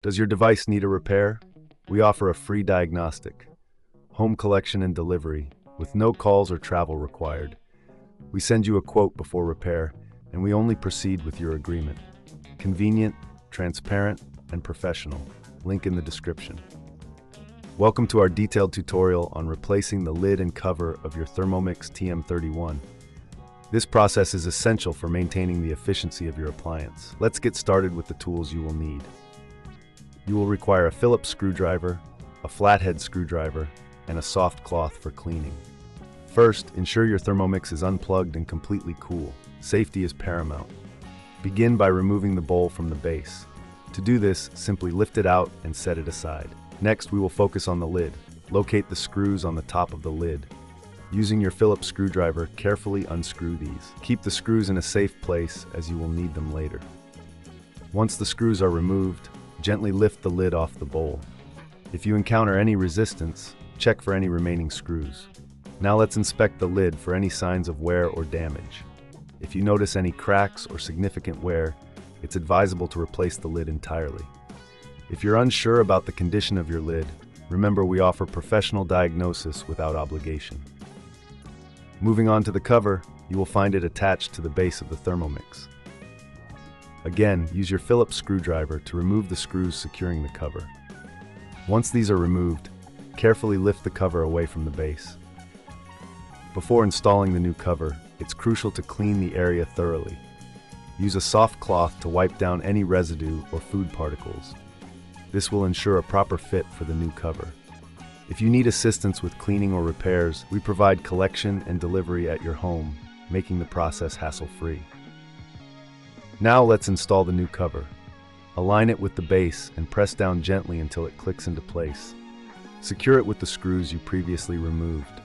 Does your device need a repair? We offer a free diagnostic, home collection and delivery, with no calls or travel required. We send you a quote before repair, and we only proceed with your agreement. Convenient, transparent, and professional. Link in the description. Welcome to our detailed tutorial on replacing the lid and cover of your Thermomix TM31. This process is essential for maintaining the efficiency of your appliance. Let's get started with the tools you will need. You will require a Phillips screwdriver, a flathead screwdriver, and a soft cloth for cleaning. First, ensure your Thermomix is unplugged and completely cool. Safety is paramount. Begin by removing the bowl from the base. To do this, simply lift it out and set it aside. Next, we will focus on the lid. Locate the screws on the top of the lid. Using your Phillips screwdriver, carefully unscrew these. Keep the screws in a safe place as you will need them later. Once the screws are removed, gently lift the lid off the bowl. If you encounter any resistance, check for any remaining screws. Now let's inspect the lid for any signs of wear or damage. If you notice any cracks or significant wear, it's advisable to replace the lid entirely. If you're unsure about the condition of your lid, remember we offer professional diagnosis without obligation. Moving on to the cover, you will find it attached to the base of the Thermomix. Again, use your Phillips screwdriver to remove the screws securing the cover. Once these are removed, carefully lift the cover away from the base. Before installing the new cover, it's crucial to clean the area thoroughly. Use a soft cloth to wipe down any residue or food particles. This will ensure a proper fit for the new cover. If you need assistance with cleaning or repairs, we provide collection and delivery at your home, making the process hassle-free. Now let's install the new cover. Align it with the base and press down gently until it clicks into place. Secure it with the screws you previously removed.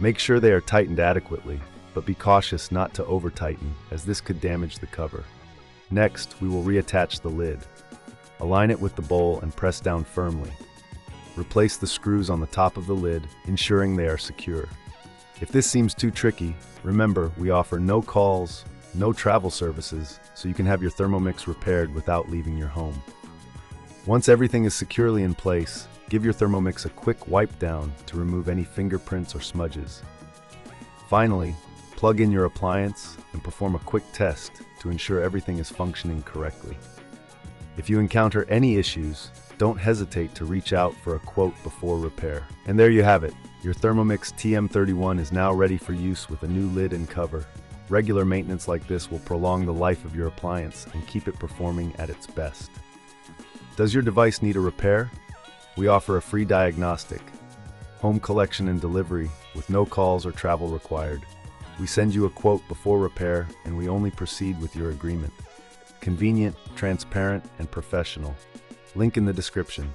Make sure they are tightened adequately, but be cautious not to over-tighten, as this could damage the cover. Next, we will reattach the lid. Align it with the bowl and press down firmly. Replace the screws on the top of the lid, ensuring they are secure. If this seems too tricky, remember we offer no calls, no travel services, so you can have your Thermomix repaired without leaving your home. Once everything is securely in place, give your Thermomix a quick wipe down to remove any fingerprints or smudges. Finally, plug in your appliance and perform a quick test to ensure everything is functioning correctly. If you encounter any issues, don't hesitate to reach out for a quote before repair. And there you have it. Your Thermomix TM31 is now ready for use with a new lid and cover. Regular maintenance like this will prolong the life of your appliance and keep it performing at its best. Does your device need a repair? We offer a free diagnostic, home collection and delivery with no calls or travel required. We send you a quote before repair, and we only proceed with your agreement. Convenient, transparent, and professional. Link in the description.